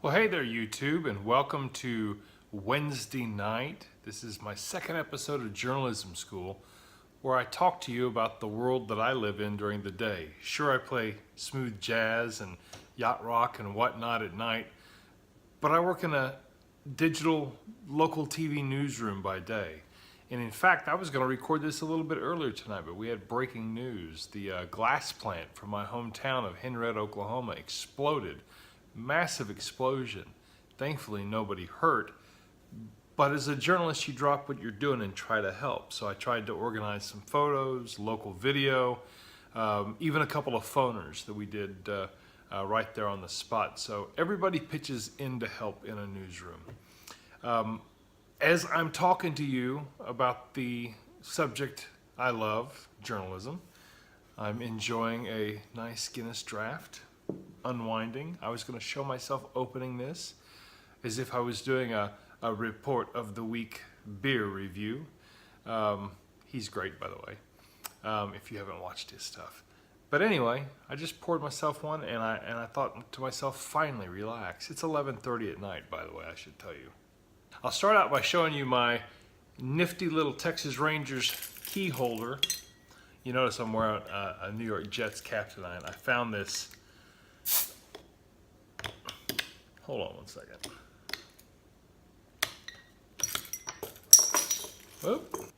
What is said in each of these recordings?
Well, hey there, YouTube, and welcome to Wednesday night. This is my second episode of Journalism School, where I talk to you about the world that I live in during the day. Sure, I play smooth jazz and yacht rock and whatnot at night, but I work in a digital local TV newsroom by day. And in fact, I was going to record this a little bit earlier tonight, but we had breaking news. The glass plant from my hometown of Henrietta, Oklahoma exploded. Massive explosion. Thankfully, nobody hurt. But as a journalist, you drop what you're doing and try to help. So I tried to organize some photos, local video, even a couple of phoners that we did right there on the spot. So everybody pitches in to help in a newsroom. As I'm talking to you about the subject I love, journalism, I'm enjoying a nice Guinness draft. Unwinding. I was going to show myself opening this as if I was doing a report of the week beer review. He's great, by the way, if you haven't watched his stuff. But anyway, I just poured myself one, and I thought to myself, finally, relax. It's 11:30 at night, by the way, I should tell you. I'll start out by showing you my nifty little Texas Rangers key holder. You notice I'm wearing a New York Jets cap tonight. I found this. Hold on one second. Whoop.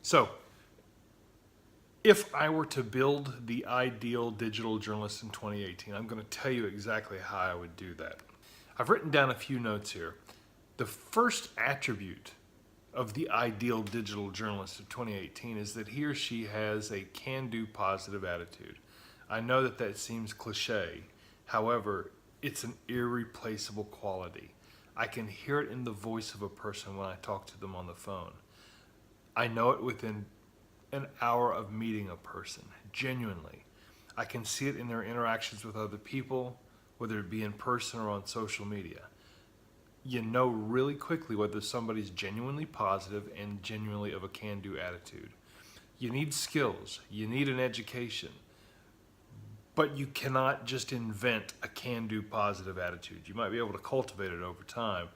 So, if I were to build the ideal digital journalist in 2018, I'm going to tell you exactly how I would do that. I've written down a few notes here. The first attribute of the ideal digital journalist of 2018 is that he or she has a can-do positive attitude. I know that seems cliche. However, it's an irreplaceable quality. I can hear it in the voice of a person when I talk to them on the phone. I know it within an hour of meeting a person, genuinely. I can see it in their interactions with other people, whether it be in person or on social media. You know really quickly whether somebody's genuinely positive and genuinely of a can-do attitude. You need skills, you need an education. But you cannot just invent a can-do positive attitude. You might be able to cultivate it over time.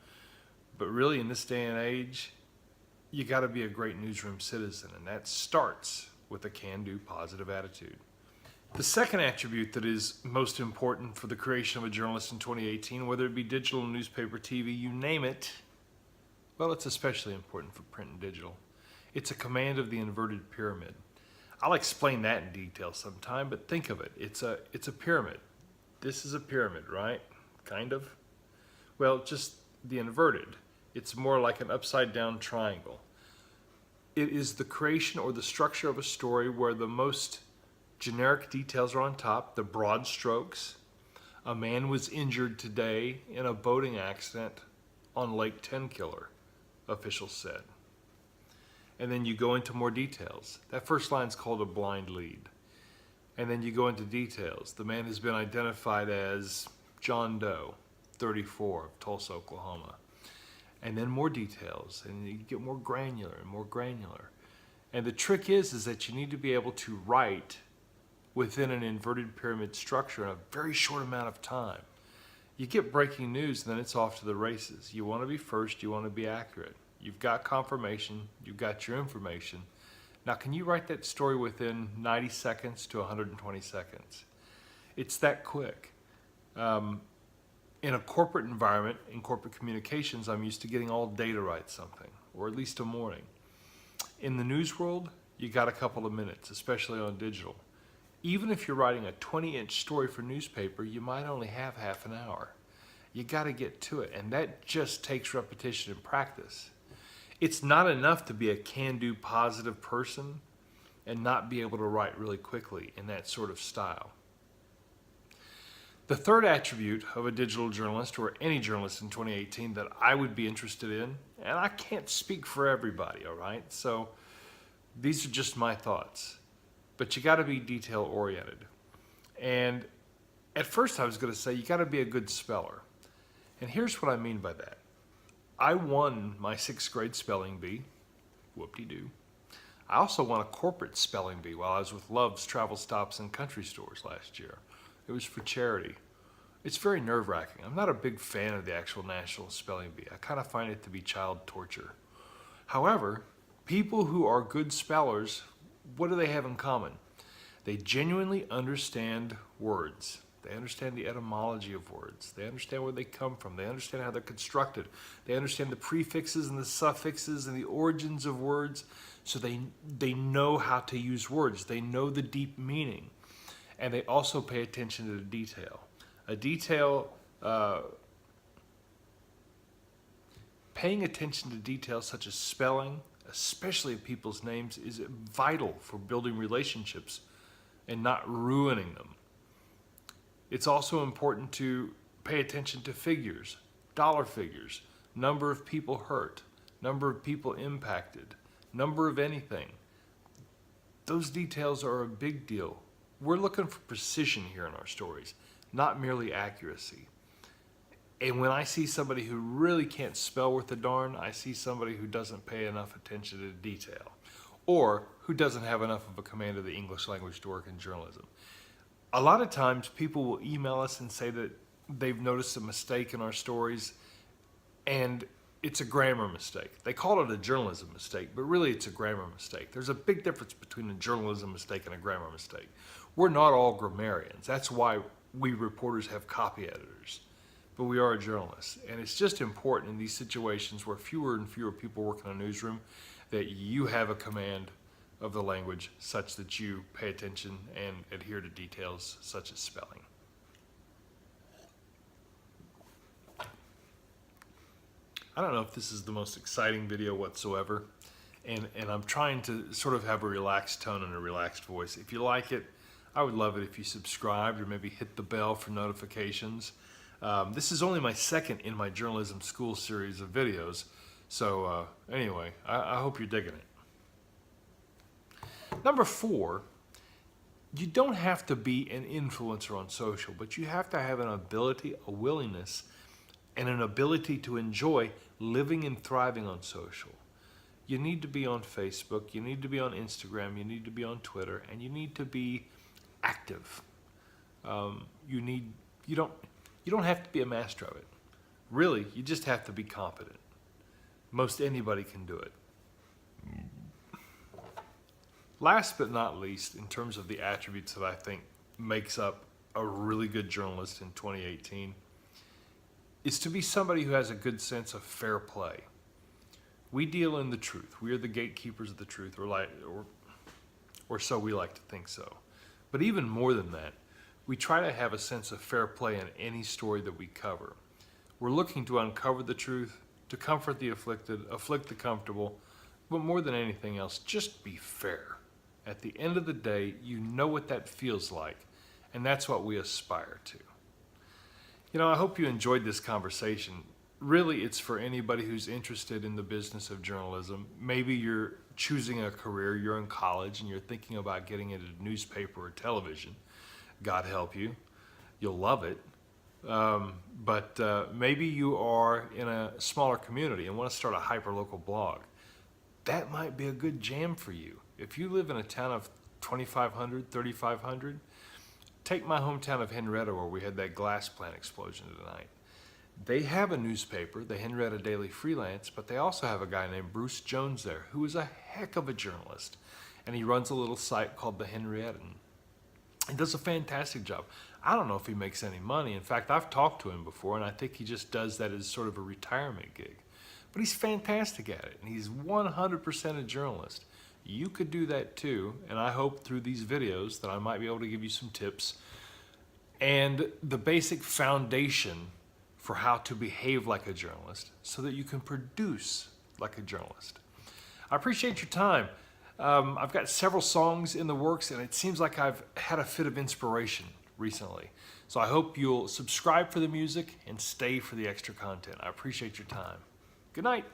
But really, in this day and age, you got to be a great newsroom citizen, and that starts with a can-do positive attitude. The second attribute that is most important for the creation of a journalist in 2018, whether it be digital, newspaper, TV, you name it, well, it's especially important for print and digital. It's a command of the inverted pyramid. I'll explain that in detail sometime, but think of it. It's a pyramid. This is a pyramid, right? Kind of. Well, just the inverted. It's more like an upside down triangle. It is the creation or the structure of a story where the most generic details are on top, the broad strokes. A man was injured today in a boating accident on Lake Tenkiller, officials said. And then you go into more details. That first line is called a blind lead. And then you go into details. The man has been identified as John Doe, 34, of Tulsa, Oklahoma. And then more details, and you get more granular and more granular. And the trick is that you need to be able to write within an inverted pyramid structure in a very short amount of time. You get breaking news, and then it's off to the races. You want to be first, you want to be accurate. You've got confirmation, you've got your information. Now, can you write that story within 90 seconds to 120 seconds? It's that quick. In a corporate environment, in corporate communications, I'm used to getting all day to write something, or at least a morning. In the news world, you got a couple of minutes, especially on digital. Even if you're writing a 20-inch story for newspaper, you might only have half an hour. You got to get to it, and that just takes repetition and practice. It's not enough to be a can-do positive person and not be able to write really quickly in that sort of style. The third attribute of a digital journalist or any journalist in 2018 that I would be interested in, and I can't speak for everybody, all right? So these are just my thoughts. But you got to be detail-oriented. And at first I was going to say you got to be a good speller. And here's what I mean by that. I won my 6th grade spelling bee, whoop-de-doo. I also won a corporate spelling bee while I was with Love's Travel Stops and Country Stores last year. It was for charity. It's very nerve-wracking. I'm not a big fan of the actual National Spelling Bee. I kind of find it to be child torture. However, people who are good spellers, what do they have in common? They genuinely understand words. They understand the etymology of words. They understand where they come from. They understand how they're constructed. They understand the prefixes and the suffixes and the origins of words. So they know how to use words. They know the deep meaning. And they also pay attention to the detail. Paying attention to details such as spelling, especially of people's names, is vital for building relationships and not ruining them. It's also important to pay attention to figures, dollar figures, number of people hurt, number of people impacted, number of anything. Those details are a big deal. We're looking for precision here in our stories, not merely accuracy. And when I see somebody who really can't spell worth a darn, I see somebody who doesn't pay enough attention to detail, or who doesn't have enough of a command of the English language to work in journalism. A lot of times people will email us and say that they've noticed a mistake in our stories, and it's a grammar mistake. They call it a journalism mistake, but really it's a grammar mistake. There's a big difference between a journalism mistake and a grammar mistake. We're not all grammarians. That's why we reporters have copy editors, but we are journalists. And it's just important in these situations where fewer and fewer people work in a newsroom that you have a command of the language such that you pay attention and adhere to details such as spelling. I don't know if this is the most exciting video whatsoever, and I'm trying to sort of have a relaxed tone and a relaxed voice. If you like it, I would love it if you subscribed or maybe hit the bell for notifications. This is only my second in my journalism school series of videos, so anyway, I hope you're digging it. Number 4, you don't have to be an influencer on social, but you have to have an ability, a willingness, and an ability to enjoy living and thriving on social. You need to be on Facebook, you need to be on Instagram, you need to be on Twitter, and you need to be active. You don't have to be a master of it. Really, you just have to be competent. Most anybody can do it. Last but not least, in terms of the attributes that I think makes up a really good journalist in 2018, is to be somebody who has a good sense of fair play. We deal in the truth. We are the gatekeepers of the truth, or so we like to think so. But even more than that, we try to have a sense of fair play in any story that we cover. We're looking to uncover the truth, to comfort the afflicted, afflict the comfortable, but more than anything else, just be fair. At the end of the day, you know what that feels like, and that's what we aspire to. You know, I hope you enjoyed this conversation. Really, it's for anybody who's interested in the business of journalism. Maybe you're choosing a career, you're in college, and you're thinking about getting into newspaper or television. God help you. You'll love it. But maybe you are in a smaller community and want to start a hyper-local blog. That might be a good jam for you. If you live in a town of 2,500, 3,500, take my hometown of Henrietta, where we had that glass plant explosion tonight. They have a newspaper, the Henrietta Daily Freelance, but they also have a guy named Bruce Jones there, who is a heck of a journalist. And he runs a little site called the Henriettan. He does a fantastic job. I don't know if he makes any money. In fact, I've talked to him before, and I think he just does that as sort of a retirement gig. But he's fantastic at it, and he's 100% a journalist. You could do that too, and I hope through these videos that I might be able to give you some tips and the basic foundation for how to behave like a journalist so that you can produce like a journalist. I appreciate your time. I've got several songs in the works, and it seems like I've had a fit of inspiration recently. So I hope you'll subscribe for the music and stay for the extra content. I appreciate your time. Good night.